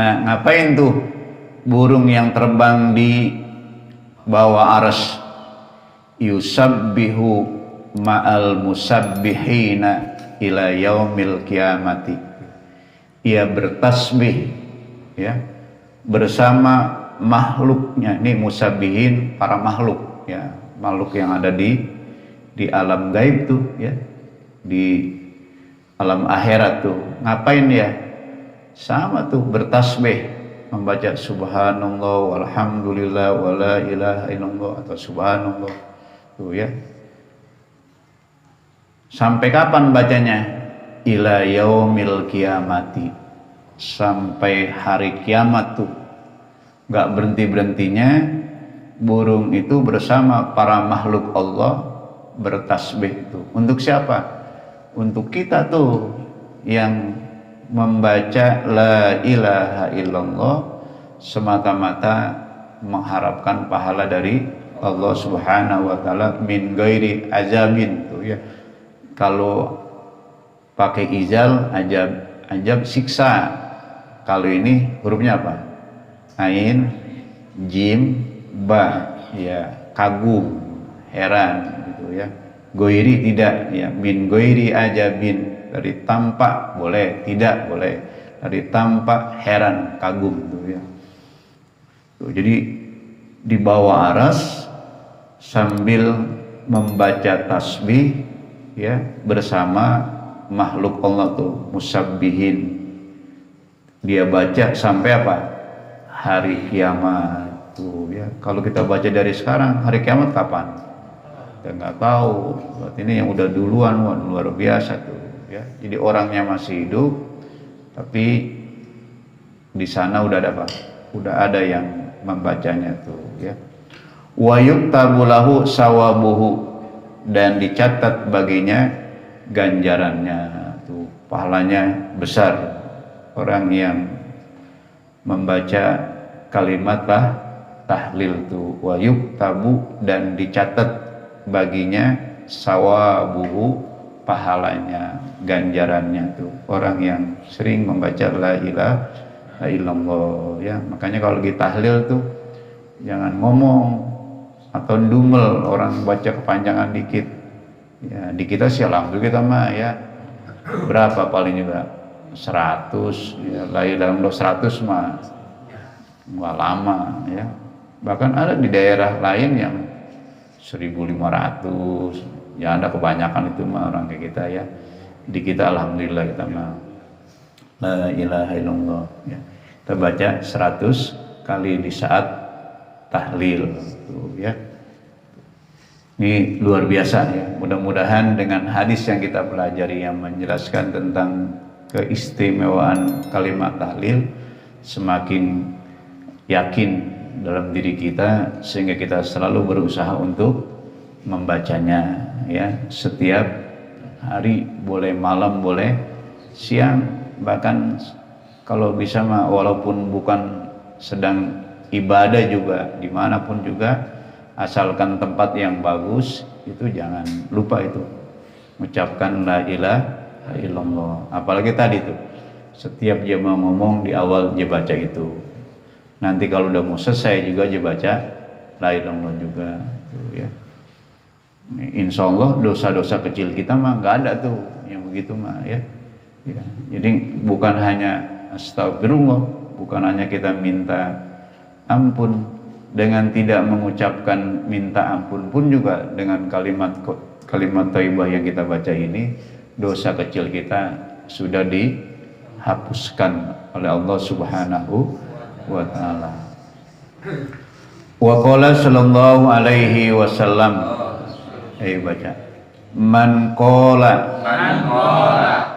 Nah, ngapain tuh burung yang terbang di bawah arsy? Yusabbihu ma'al musabbihina ila yaumil kiamati. Ia bertasbih ya bersama makhluknya. Ini musabbihin, para makhluk ya, makhluk yang ada di alam gaib tuh ya, di alam akhirat tuh. Ngapain ya? Sama tuh bertasbih, membaca subhanallah walhamdulillah wala ilaha illallah atau subhanallah tuh ya. Sampai kapan bacanya? Ila yaumil kiamati, sampai hari kiamat tuh. Gak berhenti-berhentinya burung itu bersama para makhluk Allah bertasbih itu. Untuk siapa? Untuk kita tuh yang membaca la ilaha illallah semata-mata mengharapkan pahala dari Allah Subhanahu wa taala min ghairi azabin tuh ya. Kalau pakai izal ajab siksa. Kalau ini hurufnya apa? Ain, jim, ba ya, kagum, heran gitu ya. Goiri tidak ya, min goiri ajabin, dari tampak boleh, tidak boleh, dari tampak heran, kagum tuh ya. Tuh, jadi di bawah aras sambil membaca tasbih ya bersama makhluk Allah tuh musabbihin. Dia baca sampai apa? Hari kiamat tuh ya. Kalau kita baca dari sekarang, hari kiamat kapan? Kita nggak tahu. Berarti ini yang udah duluan, wah, luar biasa tuh ya. Jadi orangnya masih hidup, tapi di sana udah ada apa? Udah ada yang membacanya tuh ya. Wa yuktabu lahu sawabuhu, dan dicatat baginya ganjarannya tuh, pahalanya besar. Orang yang membaca kalimat tahlil tuh, wa yuktabu, dan dicatat baginya sawabuhu, pahalanya, ganjarannya tuh. Orang yang sering membaca la ilaha illallah ya. Makanya kalau lagi tahlil tuh jangan ngomong atau dumel, orang baca kepanjangan dikit ya. Di kita sih alhamdulillah kita mah ya berapa paling juga 100 ya, la ilaha illallah 100 mah nggak lama ya. Bahkan ada di daerah lain yang 1500 ya, ada kebanyakan itu mah orang kayak kita ya. Di kita alhamdulillah kita mah la ilaha illallah ya. Kita baca 100 kali di saat tahlil tuh ya. Ini luar biasa ya. Mudah-mudahan dengan hadis yang kita pelajari yang menjelaskan tentang keistimewaan kalimat tahlil semakin yakin dalam diri kita, sehingga kita selalu berusaha untuk membacanya ya, setiap hari, boleh malam, boleh siang, bahkan kalau bisa mah walaupun bukan sedang ibadah juga, dimanapun juga, asalkan tempat yang bagus, itu jangan lupa itu mengucapkan la ilaha illallah. Apalagi tadi tuh setiap dia mau ngomong di awal dia baca itu, nanti kalau udah mau selesai juga dia baca la ilaha illallah juga tuh ya. Insya Allah dosa-dosa kecil kita mah nggak ada tuh yang begitu mah ya. Ya. Jadi bukan hanya astagfirullah, bukan hanya kita minta ampun, dengan tidak mengucapkan minta ampun pun juga dengan kalimat thayyibah yang kita baca ini, dosa kecil kita sudah dihapuskan oleh Allah Subhanahu wa ta'ala. Wa qala sallallahu alaihi wasallam, ayo baca, man qala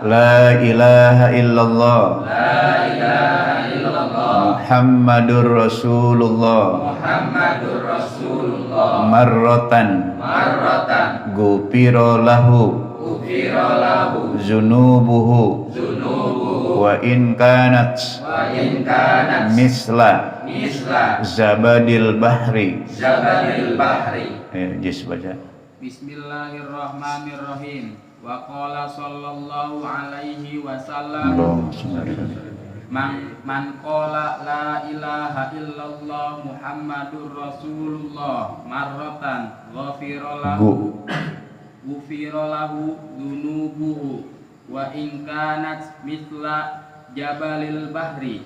la ilaha illallah Muhammadur Rasulullah marratan gufira lahu zunubuhu wa in kanat misla zabadil bahri. Jis baca. Bismillahirrahmanirrahim. Wa qala sallallahu alaihi wasallam, Man qala la ilaha illallah Muhammadur Rasulullah marratan ghufira lahu dunubuhu wa in kanat mithla jabadil bahri.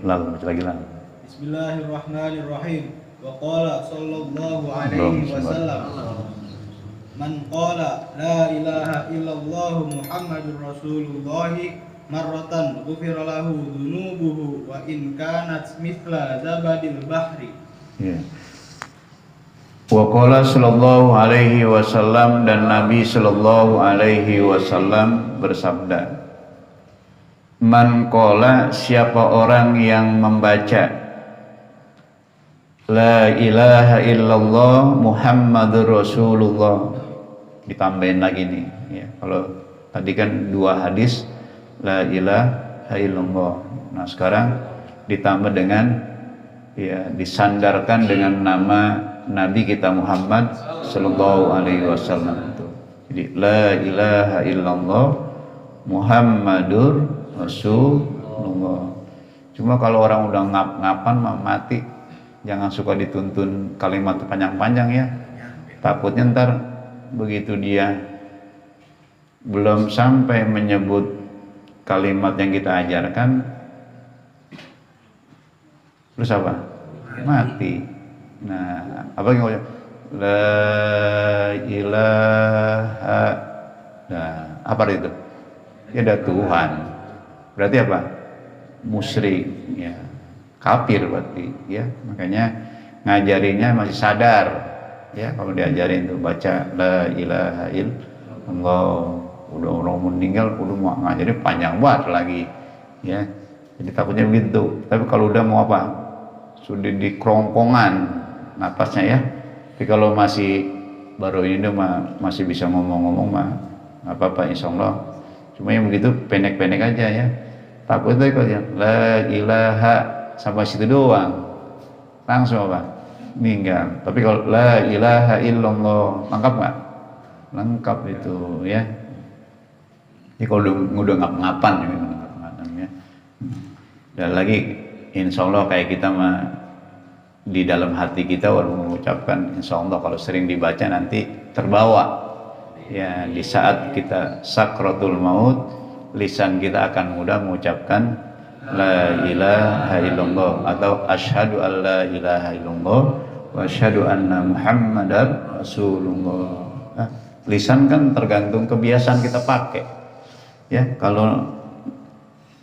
Lalu baca lagi lalu. Bismillahirrahmanirrahim. Wa qala sallallahu alaihi wasallam man qala la ilaha illallah Muhammadur Rasulullah marratan ghufira lahu dhunubuhu wa in kanat mithla zabadil bahri. Wa qala sallallahu alaihi wasallam, dan Nabi sallallahu alaihi wasallam bersabda, man qala, siapa orang yang membaca la ilaha illallah Muhammadur Rasulullah, ditambahin lagi nih ya. Kalau tadi kan 2 hadis la ilaha illallah, nah sekarang ditambah dengan ya, disandarkan dengan nama Nabi kita Muhammad sallallahu alaihi wasallam itu. Jadi la ilaha illallah Muhammadur Rasulullah. Cuma kalau orang udah ngapan mah mati, jangan suka dituntun kalimat panjang-panjang ya. Takutnya ntar begitu dia belum sampai menyebut kalimat yang kita ajarkan, terus apa? Mati. Nah, apa yang ngomong? La ilaha. Nah, apa itu? Ya ada Tuhan. Berarti apa? Musyrik, ya. Kafir berarti, ya. Makanya ngajarinya masih sadar, ya. Kalau diajarin tuh baca la ilaha illallah, udah orang meninggal, udah mau ngajarin panjang banget lagi, ya. Jadi takutnya begitu. Tapi kalau udah mau apa? Sudah di kerongkongan napasnya ya. Tapi kalau masih baru ini masih bisa ngomong-ngomong mah nggak apa-apa insyaallah. Cuma yang begitu pendek-pendek aja ya. Takutnya kalau la ilaha sampai situ doang langsung apa? Meninggal. Tapi kalau la ilaha illallah lengkap nggak? Lengkap itu ya. Jadi kalau udah ngap-ngapan ya. Dan lagi insyaallah kayak kita mah di dalam hati kita walaupun mengucapkan insyaallah kalau sering dibaca nanti terbawa ya, di saat kita sakratul maut lisan kita akan mudah mengucapkan la ilaha illallah atau asyhadu an la ilaha illallah wa asyhadu anna muhammadar rasulullah. Nah, lisan kan tergantung kebiasaan kita pakai ya. Kalau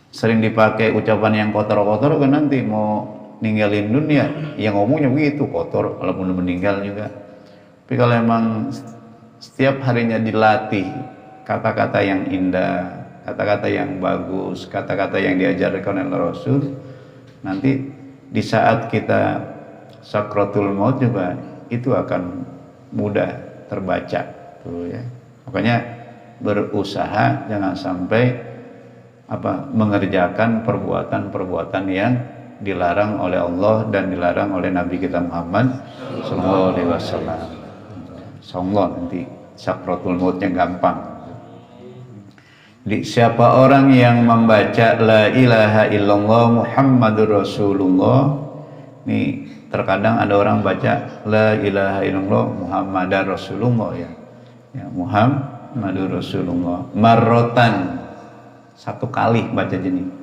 sering dipakai ucapan yang kotor-kotor kan nanti mau ninggalin dunia yang ngomongnya begitu kotor, walaupun meninggal juga. Tapi kalau emang setiap harinya dilatih kata-kata yang indah, kata-kata yang bagus, kata-kata yang diajarkan oleh Rasul, nanti di saat kita sakratul maut juga itu akan mudah terbaca tuh ya. Makanya berusaha jangan sampai mengerjakan perbuatan-perbuatan yang dilarang oleh Allah dan dilarang oleh Nabi kita Muhammad sallallahu alaihi wasallam. Insyaallah nanti sakratul mautnya gampang. Jadi siapa orang yang membaca la ilaha illallah Muhammadur Rasulullah, nih terkadang ada orang baca la ilaha illallah Muhammadar Rasulullah ya. Ya, Muhammadur Rasulullah marrotan, 1 kali baca jenis.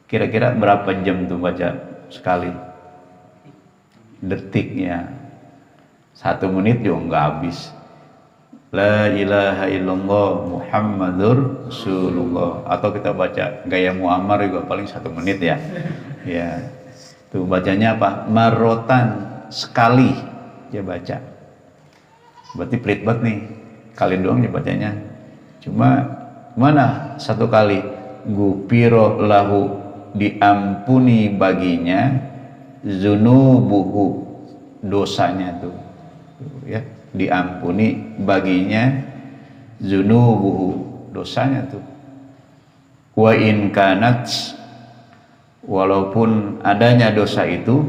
Kira-kira berapa jam tuh baca sekali? Detiknya 1 menit juga nggak habis. La ilaha illallah Muhammadur Rasulullah. Atau kita baca gaya Muammar juga paling 1 menit ya. Ya, tuh bacanya apa? Marotan, sekali dia baca. Berarti pelit banget nih, kali doang dia bacanya. Cuma mana 1 kali? Gupiro lahu, diampuni baginya zunubuhu, dosanya tuh ya, diampuni baginya zunubuhu, dosanya tuh. Wa in kanat, walaupun adanya dosa itu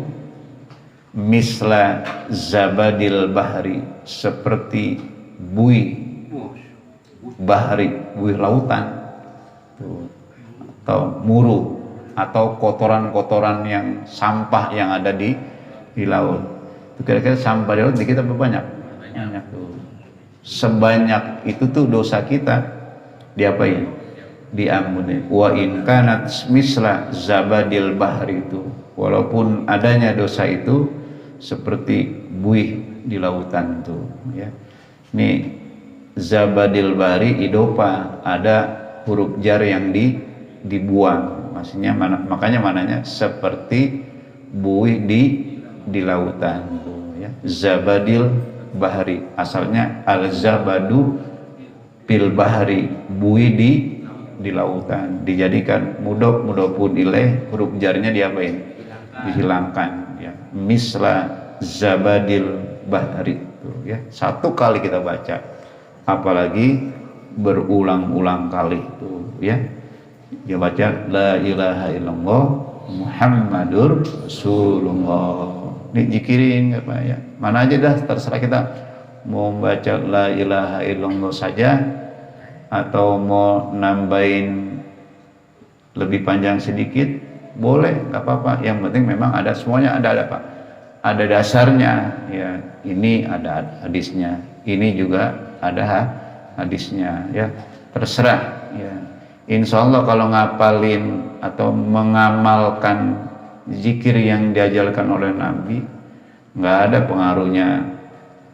misla zabadil bahri, seperti buih bahri, buih lautan tuh, atau muru, atau kotoran-kotoran yang sampah yang ada di laut. Itu kira-kira sampah di laut di kita banyak tuh. Sebanyak itu tuh dosa kita diapain? Diampuni. Wa in kanat misla zabadil bahri, itu walaupun adanya dosa itu seperti buih di lautan tuh ya. Ini zabadil bahri idopa, ada huruf jar yang dibuang, maksudnya makanya mananya seperti buih di lautan tuh ya. Zabadil bahri, asalnya al zabadu bil bahri, buih di lautan, dijadikan mudhofun ilaih, huruf jarnya diapain? Dihilangkan ya. Misla zabadil bahri tuh ya. Satu kali kita baca, apalagi berulang-ulang kali tuh ya. Dia baca la ilaha illallah Muhammadur Rasulullah. Ini zikirin apa ya? Mana aja dah, terserah kita mau baca la ilaha illallah saja atau mau nambahin lebih panjang sedikit boleh, nggak apa-apa. Yang penting memang ada, semuanya ada Pak, ada dasarnya ya. Ini ada hadisnya, ini juga ada hadisnya ya. Terserah ya. Insya Allah kalau ngapalin atau mengamalkan zikir yang diajarkan oleh Nabi, nggak ada pengaruhnya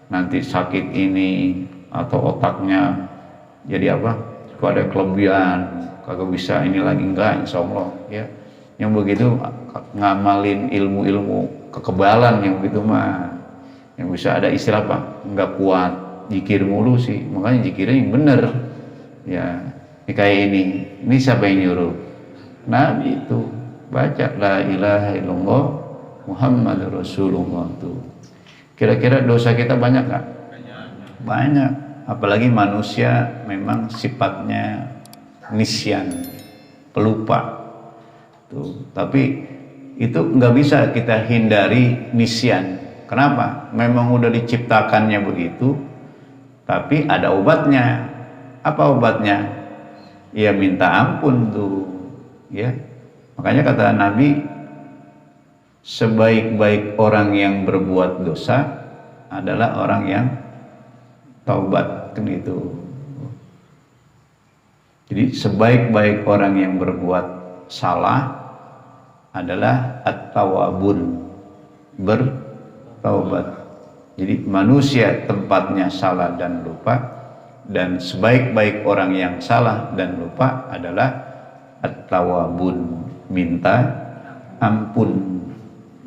nanti sakit ini atau otaknya jadi apa? Kalau ada kelebihan, kagak bisa ini lagi, enggak, insya Allah ya. Yang begitu ngamalin ilmu-ilmu kekebalan yang begitu mah, yang bisa ada istilah apa? Enggak kuat, zikir mulu sih, makanya zikirnya yang bener ya. Ini kayak ini siapa yang nyuruh? Nabi itu baca la ilaha illallah Muhammadur Rasulullah tuh. Kira-kira dosa kita banyak gak? Banyak. Apalagi manusia memang sifatnya nisyan, pelupa tuh. Tapi itu nggak bisa kita hindari nisyan. Kenapa? Memang udah diciptakannya begitu. Tapi ada obatnya. Apa obatnya? Ya minta ampun tuh ya. Makanya kata Nabi, sebaik-baik orang yang berbuat dosa adalah orang yang taubat, kan gitu. Jadi sebaik-baik orang yang berbuat salah adalah at-tawabun, bertaubat. Jadi manusia tempatnya salah dan lupa, dan sebaik-baik orang yang salah dan lupa adalah at-tawabun, minta ampun.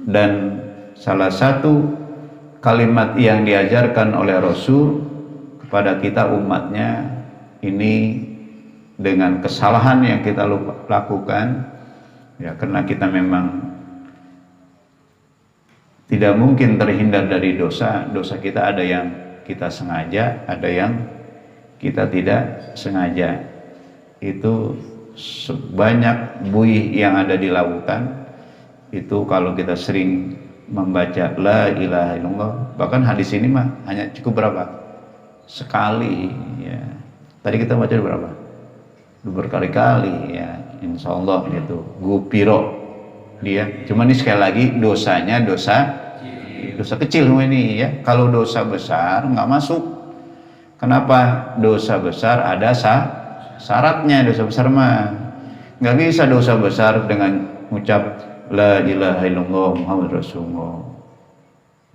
Dan salah satu kalimat yang diajarkan oleh Rasul kepada kita umatnya ini, dengan kesalahan yang kita lakukan ya, karena kita memang tidak mungkin terhindar dari dosa. Dosa kita ada yang kita sengaja, ada yang kita tidak sengaja. Itu sebanyak buih yang ada di lautan itu, kalau kita sering membaca la ilaha illallah, bahkan hadis ini mah hanya cukup berapa? Sekali ya. Tadi kita baca berapa? Berkali-kali ya. Insya Allah itu gupiro dia. Cuma ini sekali lagi dosanya dosa kecil ini ya. Kalau dosa besar nggak masuk. Kenapa? Dosa besar ada syaratnya. Dosa besar mah nggak bisa dosa besar dengan ucap la ilaha illallah Muhammad Rasulullah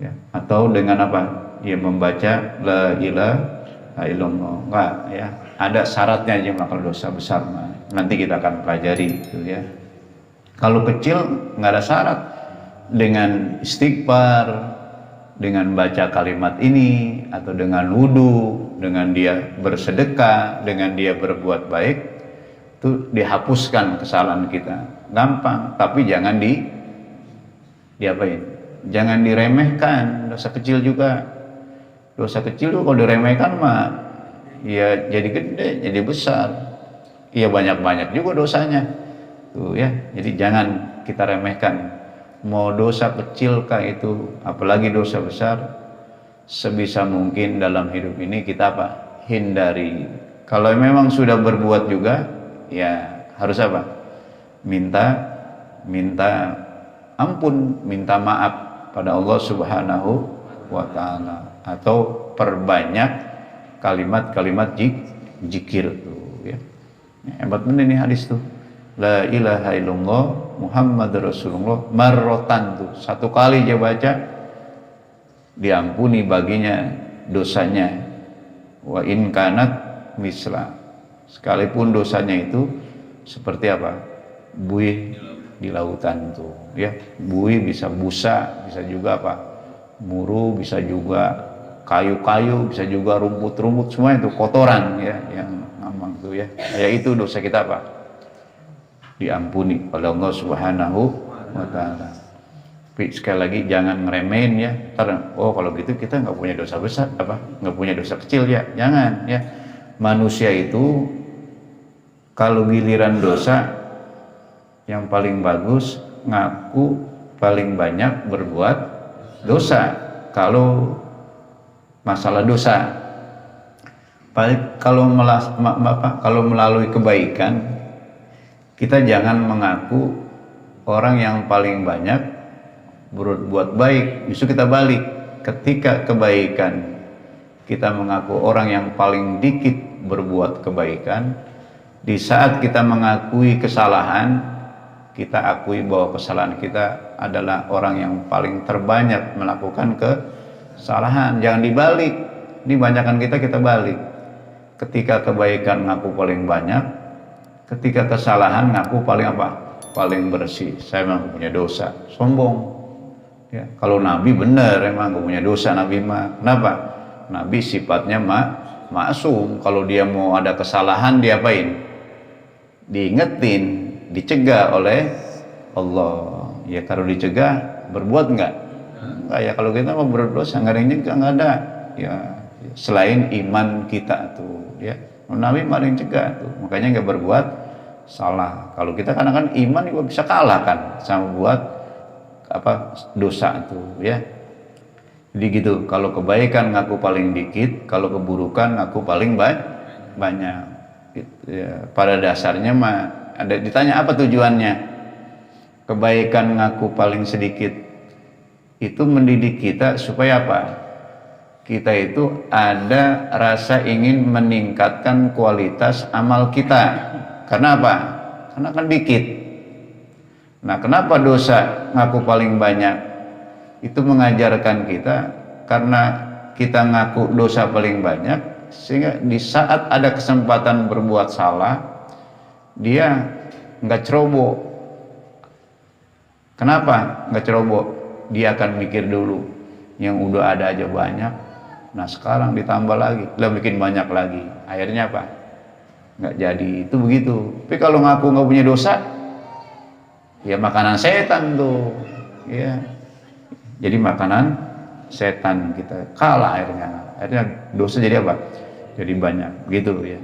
ya. Atau dengan apa? Ya membaca la ilaha illallah, enggak ya. Ada syaratnya aja kalau dosa besar mah. Nanti kita akan pelajari itu ya. Kalau kecil nggak ada syarat. Dengan istighfar, dengan baca kalimat ini, atau dengan wudu, dengan dia bersedekah, dengan dia berbuat baik, itu dihapuskan kesalahan kita. Gampang, tapi jangan diapain? Jangan diremehkan. Dosa kecil juga. Dosa kecil tuh kalau diremehkan mah ya jadi gede, jadi besar. Ya banyak-banyak juga dosanya. Tuh ya. Jadi jangan kita remehkan. Mau dosa kecil kah itu, apalagi dosa besar, sebisa mungkin dalam hidup ini kita apa? Hindari. Kalau memang sudah berbuat juga, ya harus apa? Minta ampun, minta maaf pada Allah Subhanahu wa taala, atau perbanyak kalimat-kalimat zikir tuh ya. Hebat bener nih hadis tuh. La ilaha illallah Muhammadur Rasulullah marrotan tuh. Satu kali dia baca diampuni baginya dosanya. Wa in kanat misla. Sekalipun dosanya itu seperti apa? Buih di lautan tuh ya. Buih bisa busa, bisa juga apa? Muru, bisa juga kayu-kayu, bisa juga rumput-rumput, semua itu kotoran ya yang ngambang tuh ya. Ya itu dosa kita apa? Diampuni oleh Allah Subhanahu wa taala. Tapi sekali lagi jangan ngeremehin ya. Kalau gitu kita nggak punya dosa besar apa? Nggak punya dosa kecil ya. Jangan ya. Manusia itu kalau giliran dosa yang paling bagus ngaku paling banyak berbuat dosa. Kalau masalah dosa, kalau melalui kebaikan, kita jangan mengaku orang yang paling banyak berbuat baik. Justru kita balik, ketika kebaikan kita mengaku orang yang paling dikit berbuat kebaikan, di saat kita mengakui kesalahan, kita akui bahwa kesalahan kita adalah orang yang paling terbanyak melakukan kesalahan. Jangan dibalik. Ini banyakan kita balik. Ketika kebaikan ngaku paling banyak, ketika kesalahan ngaku paling apa? Paling bersih. Saya memang punya dosa. Sombong. Ya, kalau Nabi benar emang gak punya dosa Nabi mah. Kenapa? Nabi sifatnya maksum. Kalau dia mau ada kesalahan diapain? Diingetin, dicegah oleh Allah. Ya kalau dicegah berbuat enggak ya. Kalau kita mau berdosa nggak ada yang nyegah, nggak ada ya, selain iman kita tuh ya. Nabi paling cegah tuh, makanya nggak berbuat salah. Kalau kita kan iman juga bisa kalah kan sama buat apa dosa tuh ya. Jadi gitu, kalau kebaikan ngaku paling dikit, kalau keburukan ngaku paling banyak ya. Pada dasarnya mah ada ditanya apa tujuannya. Kebaikan ngaku paling sedikit itu mendidik kita supaya apa? Kita itu ada rasa ingin meningkatkan kualitas amal kita. Karena apa? Karena kan dikit. Nah, kenapa dosa ngaku paling banyak? Itu mengajarkan kita karena kita ngaku dosa paling banyak, sehingga di saat ada kesempatan berbuat salah, dia nggak ceroboh. Kenapa nggak ceroboh? Dia akan mikir dulu, yang udah ada aja banyak, nah sekarang ditambah lagi, lah bikin banyak lagi, akhirnya apa? Nggak jadi. Itu begitu. Tapi kalau ngaku nggak punya dosa, ya makanan setan tuh ya. Jadi makanan setan kita kalah, akhirnya dosa jadi apa? Jadi banyak gitu ya.